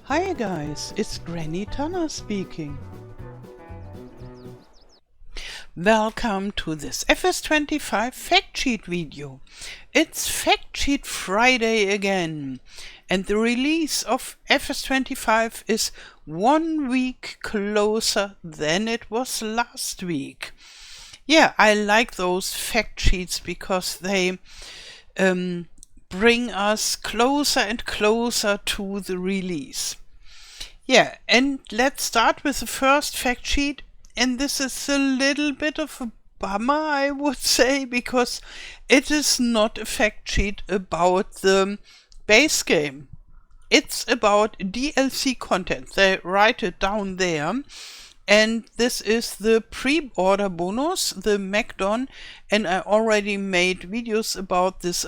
Hi guys, it's Granny Tana speaking. Welcome to this FS25 fact sheet video. It's Fact Sheet Friday again, and the release of FS25 is 1 week closer than it was last week. Yeah, I like those fact sheets because they bring us closer and closer to the release. Yeah, and let's start with the first fact sheet. And this is a little bit of a bummer, I would say, because it is not a fact sheet about the base game. It's about DLC content. They write it down there. And this is the pre-order bonus, the MacDon, and I already made videos about this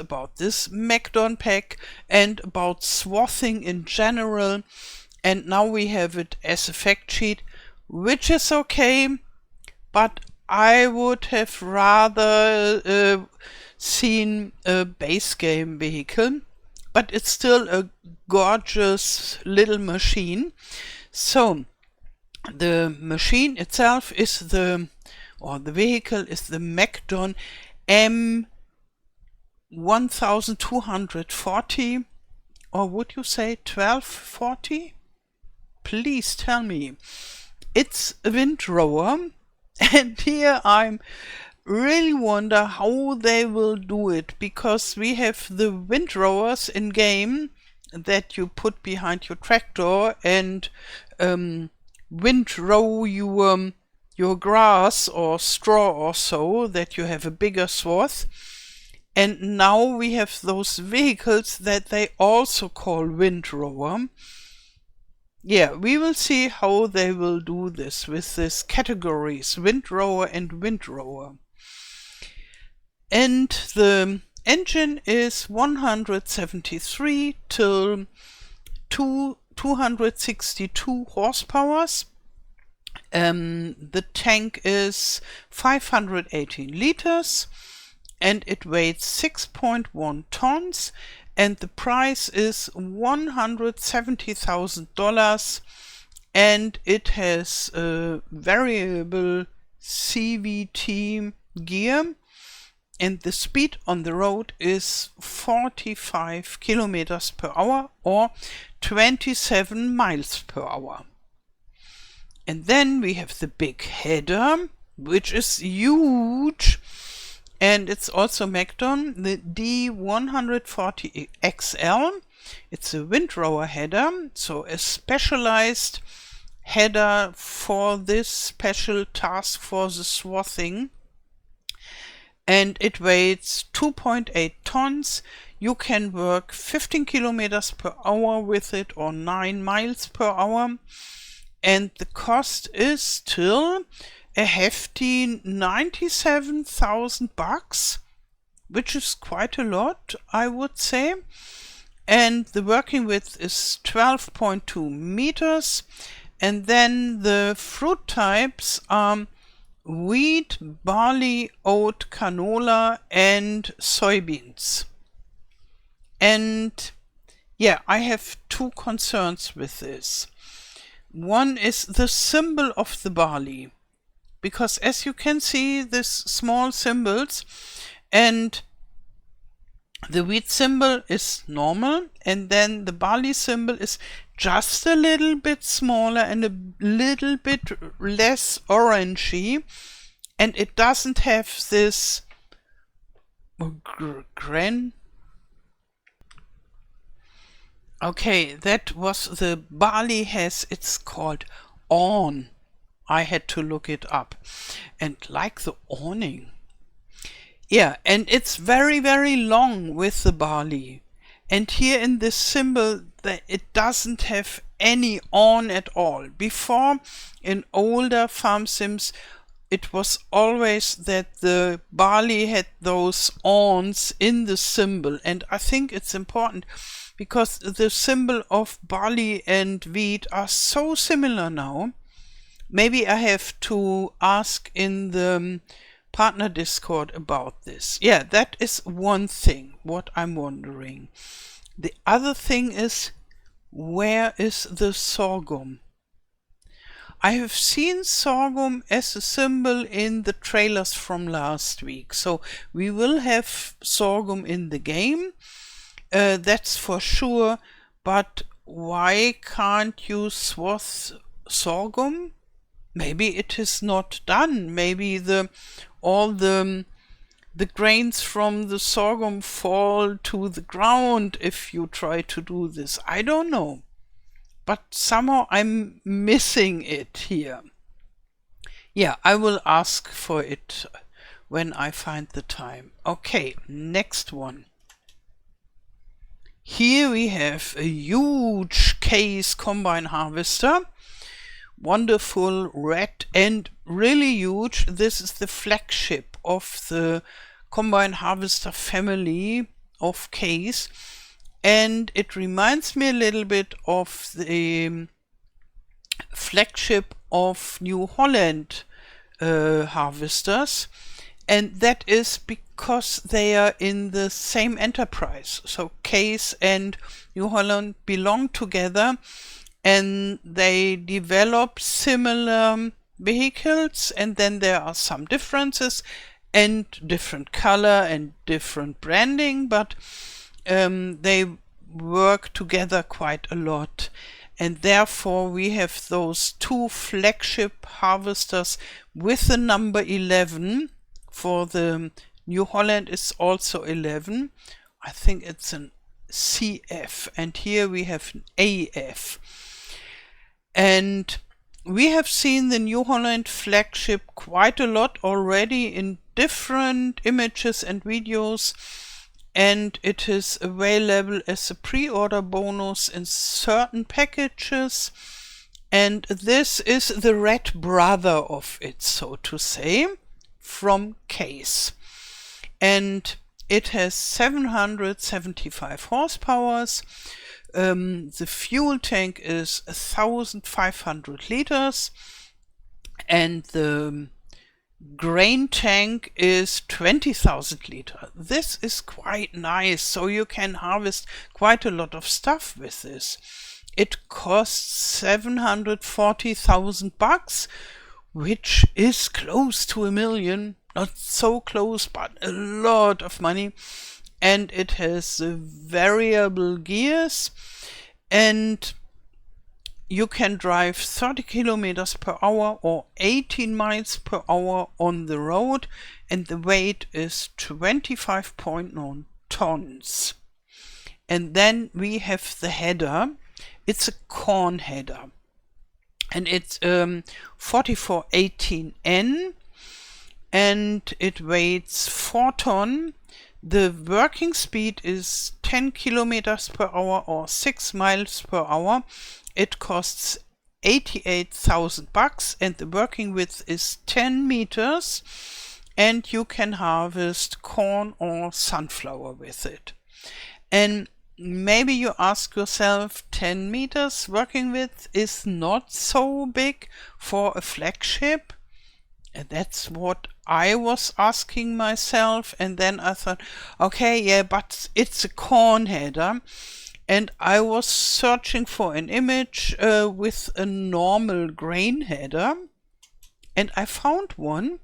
MacDon pack and about swathing in general. And now we have it as a fact sheet, which is okay, but I would have rather seen a base game vehicle, but it's still a gorgeous little machine. So the machine itself is the vehicle is the MacDon M1240, or would you say 1240? Please tell me. It's a windrower, and here I'm really wonder how they will do it, because we have the windrowers in game that you put behind your tractor and windrow your grass or straw or so, that you have a bigger swath. And now we have those vehicles that they also call windrower. Yeah, we will see how they will do this with these categories, windrower and windrower. And the engine is 173 till 262 horsepower. The tank is 518 liters and it weighs 6.1 tons. And the price is $170,000, and it has a variable CVT gear, and the speed on the road is 45 kilometers per hour or 27 miles per hour. And then we have the big header, which is huge. And it's also MacDon, the D140XL. It's a windrower header, so a specialized header for this special task for the swathing. And it weighs 2.8 tons. You can work 15 kilometers per hour with it or 9 miles per hour. And the cost is still a hefty $97,000, which is quite a lot, I would say. And the working width is 12.2 meters. And then the fruit types are wheat, barley, oat, canola, and soybeans. And yeah, I have two concerns with this. One is the symbol of the barley, because as you can see, these small symbols, and the wheat symbol is normal, and then the barley symbol is just a little bit smaller and a little bit less orangey, and it doesn't have this Okay, that was the barley has, it's called awn. I had to look it up. And like the awning. Yeah, and it's very, very long with the barley. And here in this symbol, it doesn't have any awn at all. Before, in older farm sims, it was always that the barley had those awns in the symbol. And I think it's important, because the symbol of barley and wheat are so similar now. Maybe I have to ask in the partner Discord about this. Yeah, that is one thing, what I'm wondering. The other thing is, Where is the sorghum? I have seen sorghum as a symbol in the trailers from last week, so we will have sorghum in the game, that's for sure, but why can't you swath sorghum? Maybe it is not done. Maybe all the grains from the sorghum fall to the ground if you try to do this. I don't know. But somehow I'm missing it here. Yeah, I will ask for it when I find the time. Okay, next one. Here we have a huge case combine harvester. Wonderful red and really huge. This is the flagship of the combine harvester family of case. And it reminds me a little bit of the flagship of New Holland harvesters, and that is because they are in the same enterprise. So Case and New Holland belong together, and they develop similar vehicles, and then there are some differences and different color and different branding, but they work together quite a lot, and therefore we have those two flagship harvesters with the number 11. For the New Holland is also 11. I think it's an CF, and here we have an AF. And we have seen the New Holland flagship quite a lot already in different images and videos, and it is available as a pre-order bonus in certain packages, and this is the red brother of it, so to say, from Case, and it has 775 horsepower. The fuel tank is 1,500 liters, and the grain tank is 20,000 liters. This is quite nice, so you can harvest quite a lot of stuff with this. It costs 740,000 bucks, which is close to $1 million. Not so close, but a lot of money. And it has variable gears, and you can drive 30 kilometers per hour or 18 miles per hour on the road, and the weight is 25.9 tons. And then we have the header. It's a corn header, and it's 4418N, and it weighs 4 tons. The working speed is 10 kilometers per hour or 6 miles per hour. It costs 88,000 bucks, and the working width is 10 meters, and you can harvest corn or sunflower with it. And maybe you ask yourself, 10 meters working width is not so big for a flagship? And that's what I was asking myself, and then I thought, okay, yeah, but it's a corn header. And I was searching for an image with a normal grain header, and I found one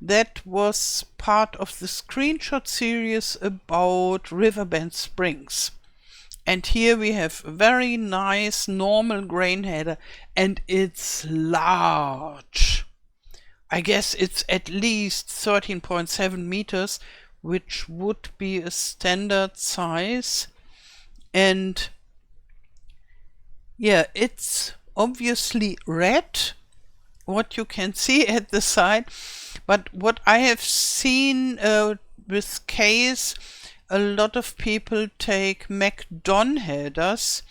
that was part of the screenshot series about Riverbend Springs. And here we have a very nice normal grain header, and it's large. I guess it's at least 13.7 meters, which would be a standard size. And yeah, it's obviously red, what you can see at the side. But what I have seen with Case, a lot of people take McDon headers.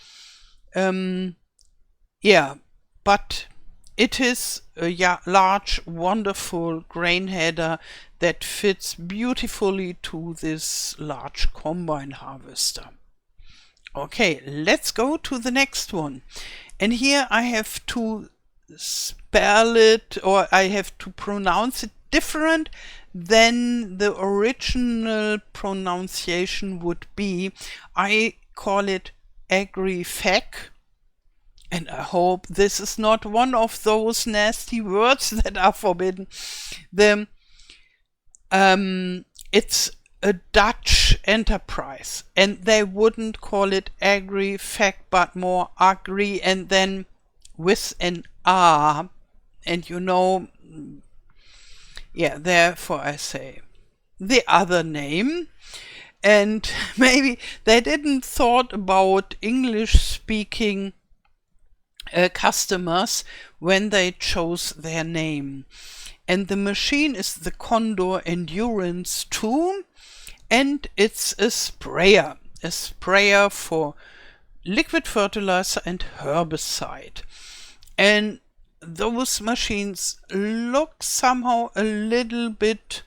Yeah, but it is a large, wonderful grain header that fits beautifully to this large combine harvester. Okay, let's go to the next one. And here I have to spell it, or I have to pronounce it different than the original pronunciation would be. I call it Agrifaq, and I hope this is not one of those nasty words that are forbidden. It's a Dutch enterprise, and they wouldn't call it Agrifaq, but more Agri, and then with an R, and yeah, therefore I say the other name. And maybe they didn't thought about English-speaking customers when they chose their name. And the machine is the Condor Endurance 2, and it's a sprayer for liquid fertilizer and herbicide. And those machines look somehow a little bit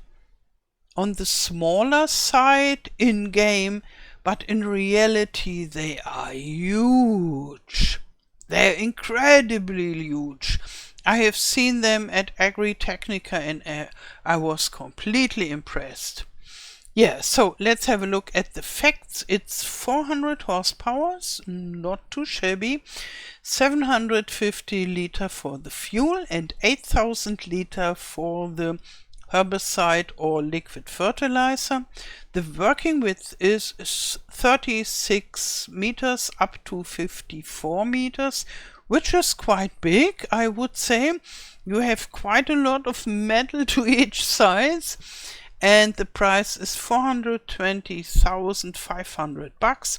on the smaller side in game, but in reality they are huge. They're incredibly huge. I have seen them at Agritechnica and I was completely impressed. Yeah, so let's have a look at the facts. It's 400 horsepower, not too shabby, 750 liter for the fuel and 8,000 liter for the herbicide or liquid fertilizer. The working width is 36 meters up to 54 meters, which is quite big, I would say. You have quite a lot of metal to each size, and the price is $420,500.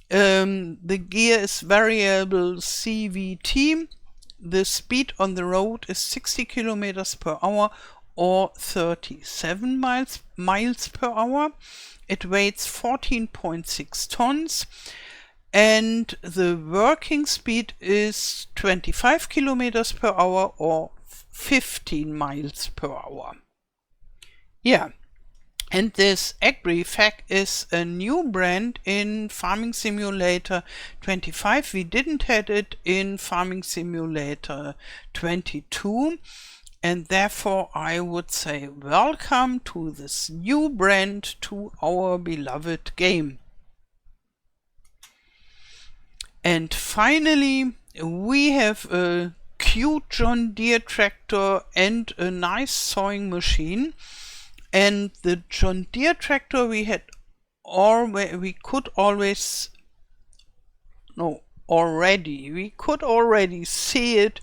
The gear is variable CVT. The speed on the road is 60 kilometers per hour or 37 miles per hour. It weighs 14.6 tons, and the working speed is 25 kilometers per hour or 15 miles per hour. Yeah, and this Agrifaq is a new brand in Farming Simulator 25. We didn't have it in Farming Simulator 22. And therefore I would say welcome to this new brand, to our beloved game. And finally we have a cute John Deere tractor and a nice sowing machine. And the John Deere tractor we could already see it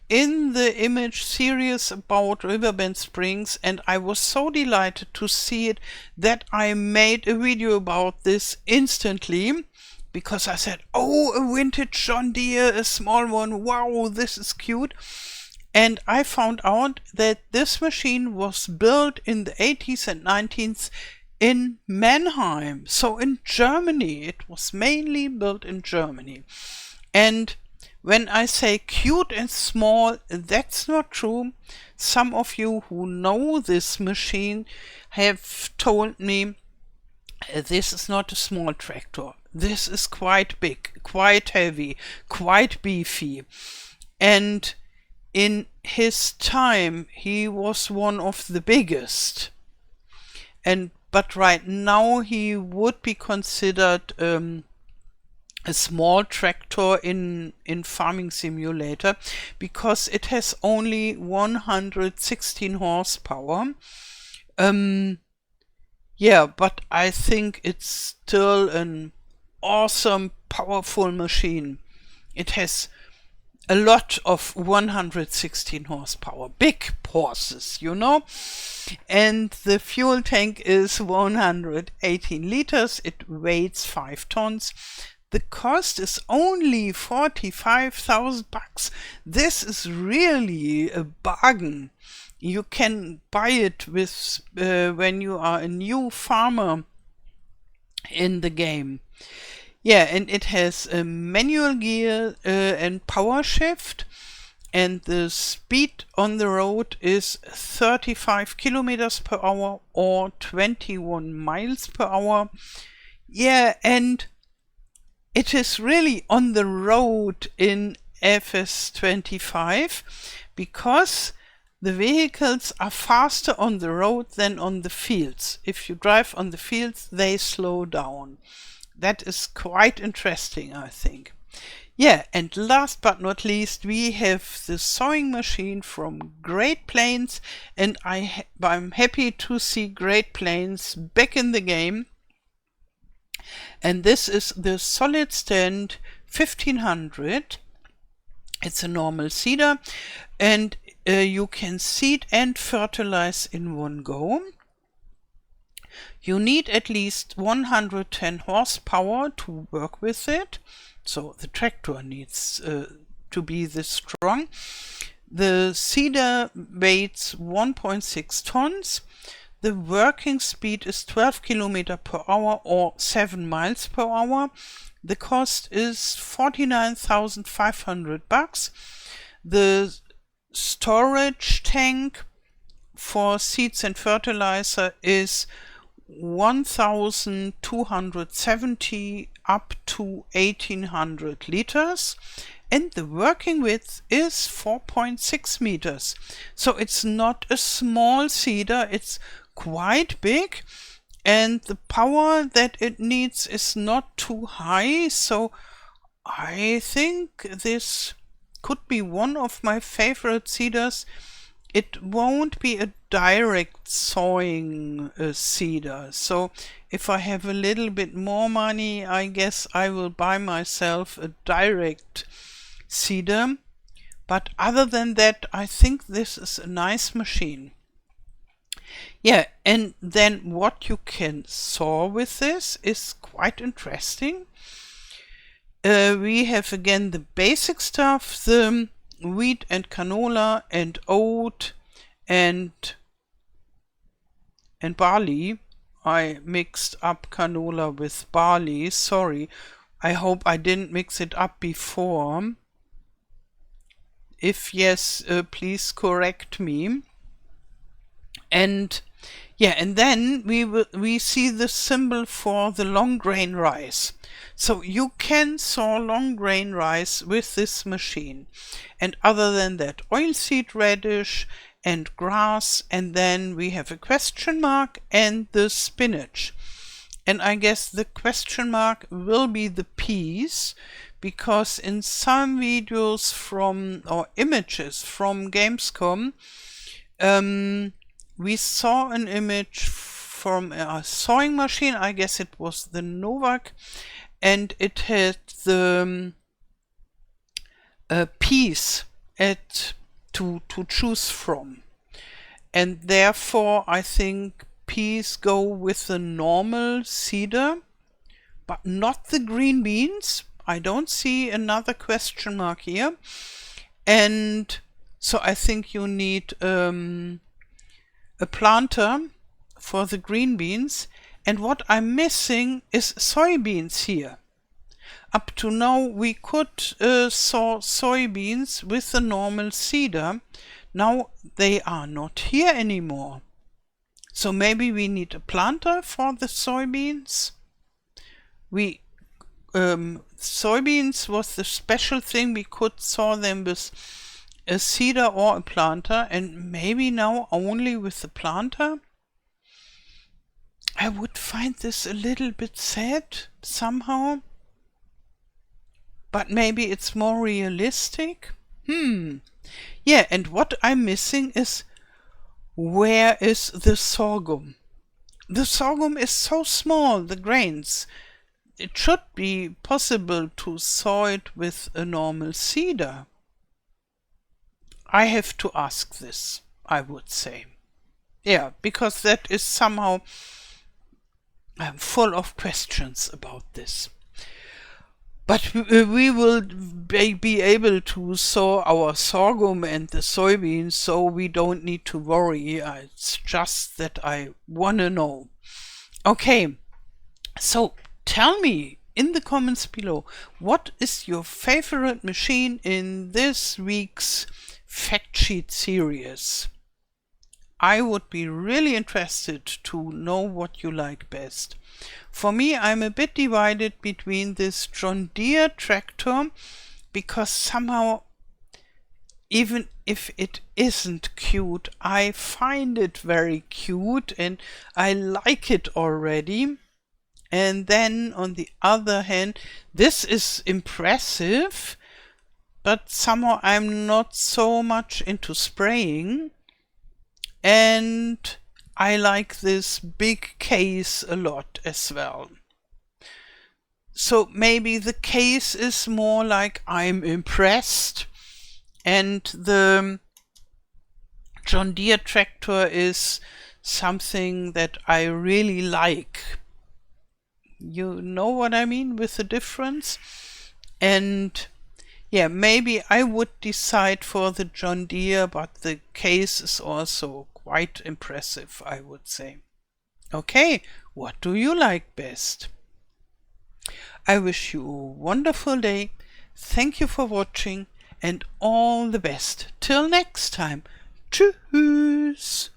in the image series about Riverbend Springs, and I was so delighted to see it that I made a video about this instantly, because I said, oh, a vintage John Deere, a small one, wow, this is cute. And I found out that this machine was built in the 80s and 90s in Mannheim, so in Germany. It was mainly built in Germany. And when I say cute and small, that's not true. Some of you who know this machine have told me this is not a small tractor. This is quite big, quite heavy, quite beefy. And in his time, he was one of the biggest. But right now he would be considered a small tractor in Farming Simulator, because it has only 116 horsepower. Yeah, but I think it's still an awesome, powerful machine. It has a lot of 116 horsepower, big horses, and the fuel tank is 118 liters. It weighs 5 tons. The cost is only $45,000. This is really a bargain. You can buy it with when you are a new farmer in the game. Yeah, and it has a manual gear and power shift, and the speed on the road is 35 kilometers per hour or 21 miles per hour. Yeah, and it is really on the road in FS25, because the vehicles are faster on the road than on the fields. If you drive on the fields, they slow down. That is quite interesting, I think. Yeah, and last but not least, we have the sewing machine from Great Plains, and I'm happy to see Great Plains back in the game. And this is the Solid Stand 1500. It's a normal seeder, and you can seed and fertilize in one go. You need at least 110 horsepower to work with it, so the tractor needs to be this strong. The seeder weighs 1.6 tons. The working speed is 12 km per hour or 7 miles per hour. The cost is $49,500. The storage tank for seeds and fertilizer is 1,270 up to 1,800 liters, and the working width is 4.6 meters. So it's not a small seeder, it's quite big, and the power that it needs is not too high, so I think this could be one of my favorite seeders. It won't be a direct sowing seeder, so if I have a little bit more money, I guess I will buy myself a direct seeder. But other than that, I think this is a nice machine. Yeah, and then what you can sow with this is quite interesting. We have again the basic stuff, the wheat and canola and oat and barley. I mixed up canola with barley, sorry. I hope I didn't mix it up before. If yes, please correct me. And yeah, and then we see the symbol for the long grain rice. So you can sow long grain rice with this machine. And other than that, oilseed radish and grass, and then we have a question mark and the spinach. And I guess the question mark will be the peas, because in some videos from, or images from Gamescom, we saw an image from a sewing machine, I guess it was the Novak, and it had the peas to choose from. And therefore I think peas go with the normal seeder, but not the green beans. I don't see another question mark here. And so I think you need a planter for the green beans. And what I'm missing is soybeans here. Up to now we could sow soybeans with the normal seeder. Now they are not here anymore. So maybe we need a planter for the soybeans. Soybeans was the special thing, we could sow them with a seeder or a planter, and maybe now only with the planter. I would find this a little bit sad somehow, but maybe it's more realistic. Yeah, and what I'm missing is, where is the sorghum? The sorghum is so small, the grains. It should be possible to sow it with a normal seeder. I have to ask this, I would say. Yeah, because that is somehow full of questions about this. But we will be able to sow our sorghum and the soybeans, so we don't need to worry. It's just that I want to know. Okay, so tell me in the comments below, what is your favorite machine in this week's fact sheet series? I would be really interested to know what you like best. For me, I'm a bit divided between this John Deere tractor, because somehow, even if it isn't cute, I find it very cute and I like it already. And then on the other hand, this is impressive, but somehow I'm not so much into spraying, and I like this big case a lot as well. So maybe the case is more like I'm impressed, and the John Deere tractor is something that I really like. You know what I mean with the difference? And yeah, maybe I would decide for the John Deere, but the case is also quite impressive, I would say. Okay, what do you like best? I wish you a wonderful day. Thank you for watching and all the best. Till next time. Tschüss.